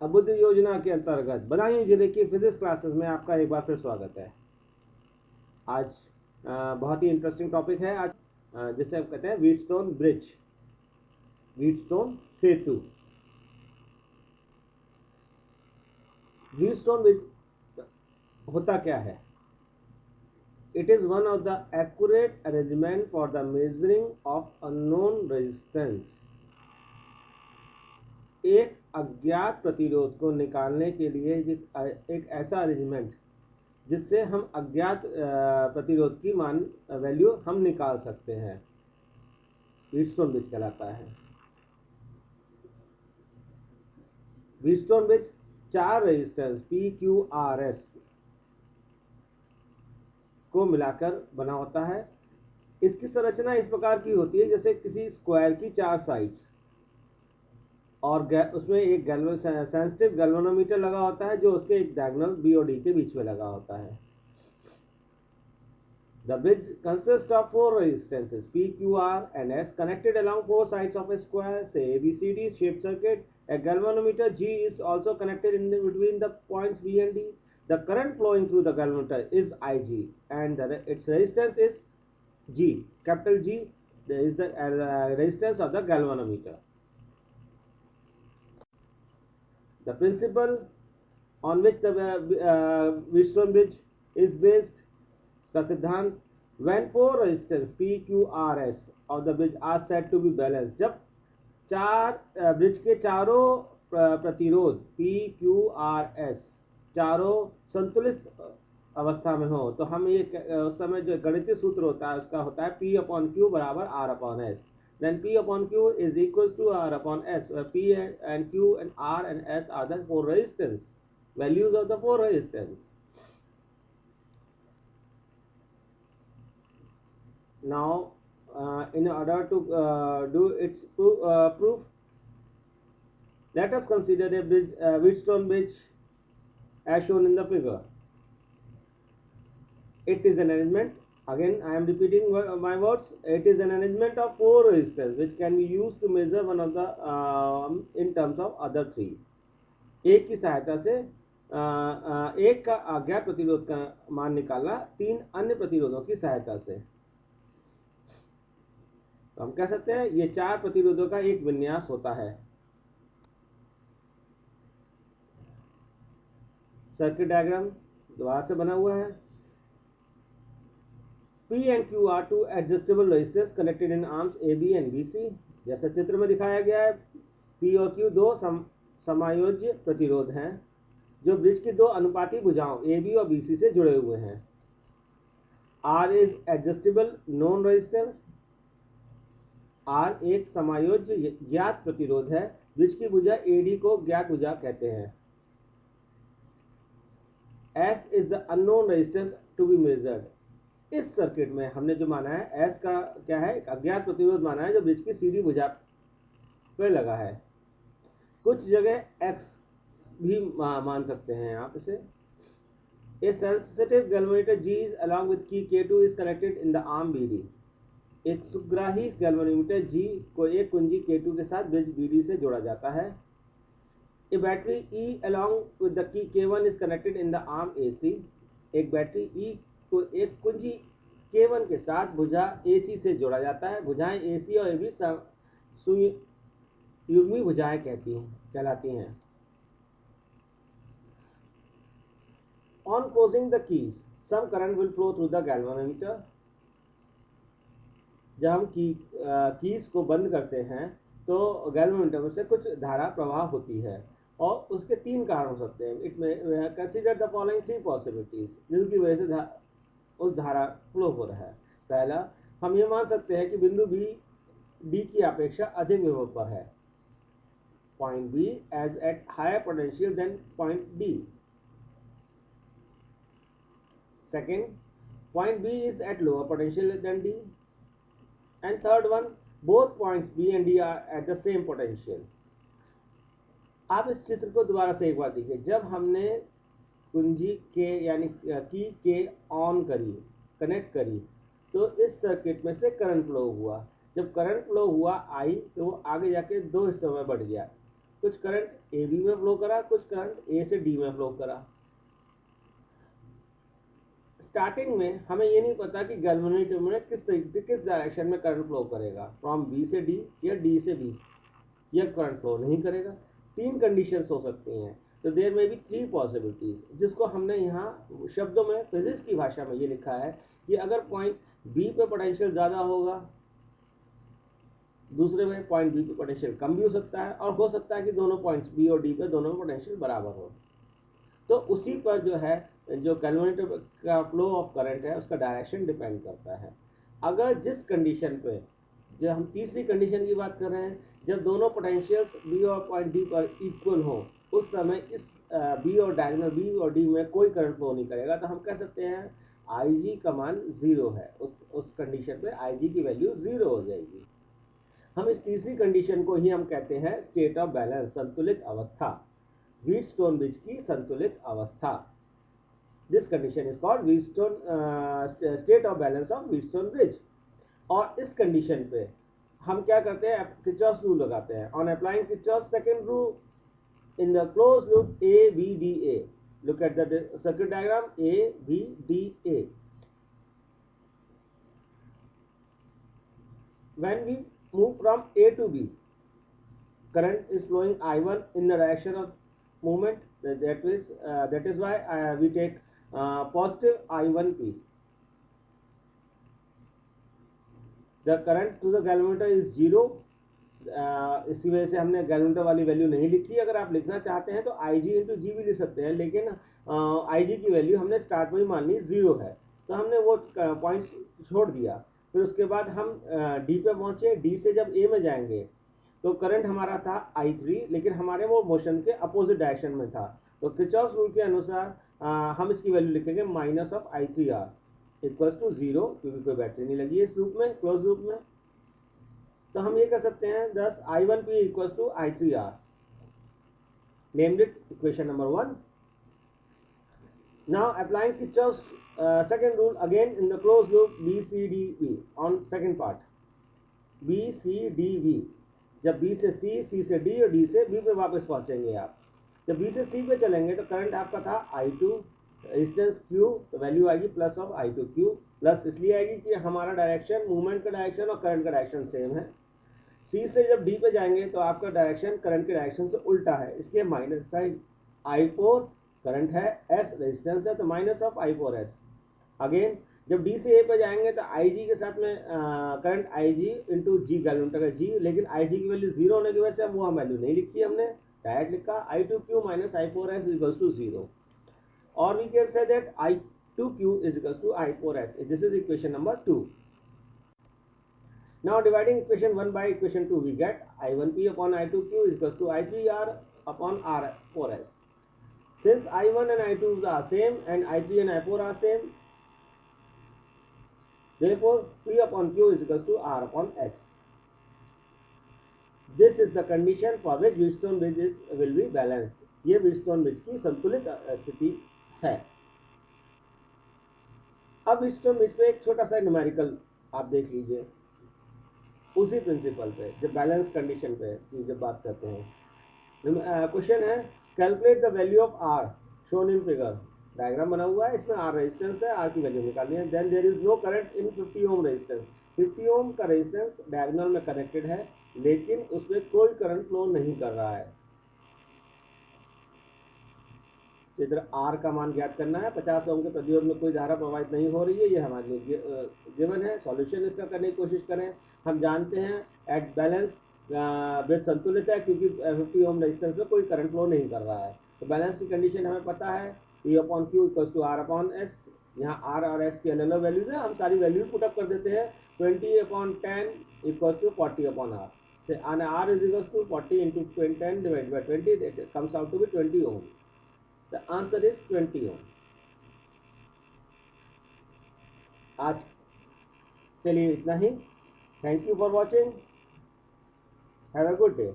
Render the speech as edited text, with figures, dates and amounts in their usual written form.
अबुद्ध योजना के अंतर्गत बदायूं जिले की फिजिक्स क्लासेस में आपका एक बार फिर स्वागत है। आज बहुत ही इंटरेस्टिंग टॉपिक है आज, जिसे हम कहते हैं व्हीटस्टोन ब्रिज, व्हीटस्टोन सेतु। व्हीटस्टोन ब्रिज होता क्या है? It is one of the accurate arrangement for the measuring of unknown resistance. एक अज्ञात प्रतिरोध को निकालने के लिए एक ऐसा अरेंजमेंट जिससे हम अज्ञात प्रतिरोध की मान वैल्यू हम निकाल सकते हैं, व्हीटस्टोन ब्रिज कहलाता है। व्हीटस्टोन ब्रिज 4 रेजिस्टेंस PQRS को मिलाकर बना होता है। इसकी संरचना इस प्रकार की होती है जैसे किसी स्क्वायर की 4 साइड्स, और उसमें एक सेंसिटिव गैल्वेनोमीटर लगा होता है जो उसके एक डायगोनल B और D के बीच में लगा होता है। The bridge consists of 4 resistances P, Q, R and S connected along 4 sides of a square, say ABCD shaped circuit. A galvanometer G is also connected in between the points B and D. The current flowing through the galvanometer is IG and its resistance is G. Capital G is the resistance of the galvanometer. The principle on which the Wheatstone bridge is based, इसका सिद्धांत, when 4 resistance PQRS of the bridge are said to be balanced, जब bridge के चारों प्रतिरोध PQRS चारों संतुलित अवस्था में हो, तो हम ये उस समय जो गणितीय सूत्र होता है उसका होता है P/Q बराबर R/S. Then P/Q is equals to R/S, where P and Q and R and S are the 4 resistance values of the 4 resistance. Now in order to do its proof, let us consider a bridge, Wheatstone bridge as shown in the figure. It is an arrangement, again I am repeating my words, it is an arrangement of 4 resistors which can be used to measure one of the in terms of other 3. एक की सहायता से एक का अज्ञात प्रतिरोध का मान निकालना 3 अन्य प्रतिरोधों की सहायता से। तो हम कह सकते हैं ये 4 प्रतिरोधों का एक विन्यास होता है। सर्किट डायग्राम दोबारा से बना हुआ है। P and Q are 2 adjustable resistors connected in arms AB and BC. जैसा चित्र में दिखाया गया है, P और Q 2 समायोज्य प्रतिरोध हैं जो ब्रिज की 2 अनुपाती भुजाओं AB और BC से जुड़े हुए हैं। R is adjustable known resistance. R एक समायोज्य ज्ञात प्रतिरोध है। ब्रिज की भुजा AD को ज्ञात भुजा कहते हैं। S is the unknown resistance to be measured. इस सर्किट में हमने जो माना है S का क्या है, एक अज्ञात प्रतिरोध माना है जो ब्रिज की सीधी भुजा पर लगा है। कुछ जगह X भी मान सकते हैं आप इसे। A sensitive galvanometer G is along with key K2 is connected in the arm BD. एक सुग्राही गैल्वेनोमीटर G को एक कुंजी K2 के साथ ब्रिज BD से जोड़ा जाता है। A battery E along with the key K1 is connected in the arm AC. एक बैटरी E को एक कुंजी K1 के साथ भुजा AC से जोड़ा जाता है। भुजाएं AC और AB युग्मी भुजाएं कहलाती हैं। On closing the keys, some current will flow through the galvanometer. जब हम कीज को बंद करते हैं तो गैल्वेनोमीटर में से कुछ धारा प्रवाह होती है और उसके 3 कारण हो सकते हैं। इट में कंसीडर द फॉलोइंग 3 पॉसिबिलिटीज जिनकी वजह से उस धारा फ्लो हो रहा है। पहला, हम ये मान सकते हैं कि बिंदु B D की अपेक्षा अधिक विभव पर है। Point B as at higher potential than point D. Second, point B is at lower potential than D. And third one, both points B and D are at the same potential. आप इस चित्र को दोबारा से एक बार देखिए। जब हमने कुंजी के यानी की के ऑन करी, कनेक्ट करी, तो इस सर्किट में से करंट फ्लो हुआ। जब करंट फ्लो हुआ I, तो वो आगे जाके 2 हिस्सों में बढ़ गया। कुछ करंट ए बी में फ्लो करा, कुछ करंट ए से डी में फ्लो करा। स्टार्टिंग में हमें ये नहीं पता कि गैल्वेनोमीटर में किस डायरेक्शन में करंट फ्लो करेगा, फ्रॉम बी से डी या डी से बी, या करंट फ्लो नहीं करेगा। 3 कंडीशंस हो सकती हैं। तो देयर में भी 3 पॉसिबिलिटीज, जिसको हमने यहाँ शब्दों में फिजिक्स की भाषा में ये लिखा है कि अगर पॉइंट बी पे पोटेंशियल ज़्यादा होगा, दूसरे में पॉइंट बी पे पोटेंशियल कम भी हो सकता है, और हो सकता है कि दोनों पॉइंट्स बी और डी पे दोनों में पोटेंशियल बराबर हो। तो उसी पर जो है, जो कैलकुलेटर का फ्लो ऑफ करंट है उसका डायरेक्शन डिपेंड करता है। अगर जिस कंडीशन पे, जो हम तीसरी कंडीशन की बात कर रहे हैं, जब दोनों पोटेंशियल्स बी और पॉइंट डी पर इक्वल हो, उस समय इस बी और डायगोनल बी और डी में कोई करंट फ्लो नहीं करेगा, तो हम कह सकते हैं आई जी का मान 0 है। उस कंडीशन पे आई जी की वैल्यू 0 हो जाएगी। हम इस तीसरी कंडीशन को ही हम कहते हैं स्टेट ऑफ बैलेंस, संतुलित अवस्था, व्हीटस्टोन ब्रिज की संतुलित अवस्था। This condition is called Wheatstone state of balance of Wheatstone bridge. और इस कंडीशन पे हम क्या करते हैं, किर्चॉफ्स रूल लगाते हैं। On applying Kirchhoff's second rule in the close loop A B D A, look at the circuit diagram A B D A. When we move from A to B, current is flowing I1 in the direction of movement. That is why we take positive I1P. The current to the galvanometer is 0. इसी वजह से हमने galvanometer वाली value नहीं लिखी। अगर आप लिखना चाहते हैं तो आई जी इंटू जी भी लिख सकते हैं, लेकिन आई जी की वैल्यू हमने स्टार्ट में ही मान ली 0 है, तो हमने वो पॉइंट छोड़ दिया। फिर उसके बाद हम डी पे पहुंचे। डी से जब ए में जाएंगे तो करंट हमारा था I3, लेकिन हमारे वो मोशन के अपोजिट डायरेक्शन में था। तो किर्चॉफ्स रूल के अनुसार हम इसकी वैल्यू लिखेंगे minus of I3R equals to 0, क्योंकि कोई बैटरी नहीं लगी है इस लूप में, क्लोज लूप में। तो हम ये कह सकते हैं thus I1P equals to I3R, named it equation number 1। Now applying Kirchhoff's second rule again in the closed loop BCDV on second part. BCDV, जब B से C, C से D और D से B पे वापस पहुंचेंगे आप। जब B से C पे चलेंगे तो करंट आपका था I2, रेजिस्टेंस Q, तो वैल्यू आएगी प्लस ऑफ I2Q। प्लस इसलिए आएगी कि हमारा डायरेक्शन, मूवमेंट का डायरेक्शन और करंट का डायरेक्शन सेम है। C से जब D पे जाएंगे तो आपका डायरेक्शन करंट के डायरेक्शन से उल्टा है, इसलिए माइनस साइन। I4 करंट है, S रेजिस्टेंस है, तो माइनस ऑफ I4S। अगेन जब D से A पे जाएंगे तो IG के साथ में करंट IG इंटू जी, गैल्वेनोमीटर का G, लेकिन IG की वैल्यू 0 होने की वजह से वो हम वैल्यू नहीं लिखी, हमने डायरेक्ट लिखा I2Q minus I4S equals to 0, और we can say that I2Q is equals to I4S। This is equation number 2। Now dividing equation 1 by equation 2, we get I1P upon I2Q is equals to I3R upon R4S. Since I1 and I2 are same and I3 and I4 are same, therefore P upon Q is equals to R upon S. This is the condition for which Wheatstone bridge will be balanced. ये Wheatstone bridge की संतुलित स्थिति है। अब Wheatstone bridge पे एक छोटा सा न्यूमेरिकल आप देख लीजिए, उसी प्रिंसिपल पे, जब बैलेंस कंडीशन पे जब बात करते हैं। क्वेश्चन है calculate the value of R shown in figure. Diagram बना हुआ है, इसमें R रेजिस्टेंस है, R की वैल्यू निकालनी है। Then there is no current in 50 ohm resistance. 50 ohm का रेजिस्टेंस डायगोनल में कनेक्टेड है, लेकिन उसमें कोई करंट फ्लो नहीं कर रहा है। इधर R का मान ज्ञात करना है। 50 ओम के प्रतिरोध में कोई धारा प्रवाहित नहीं हो रही है, ये हमारे लिए गिवन है। सॉल्यूशन इसका करने की कोशिश करें। हम जानते हैं एट बैलेंस ब्रिज संतुलित है, क्योंकि 50 ओम रेजिस्टेंस में कोई करंट फ्लो नहीं कर रहा है। तो बैलेंस की कंडीशन हमें पता है, P upon Q equals to R upon S। यहाँ R और S की अलग अलग वैल्यूज है, हम सारी वैल्यूज पुटअप कर देते हैं। 20 upon 10 equals to 40 upon R। से R is equals to 40 into 10 divide by 20, that comes out to be 20 ohm. The answer is 20 ohm. आज के लिए इतना ही। Thank you for watching. Have a good day.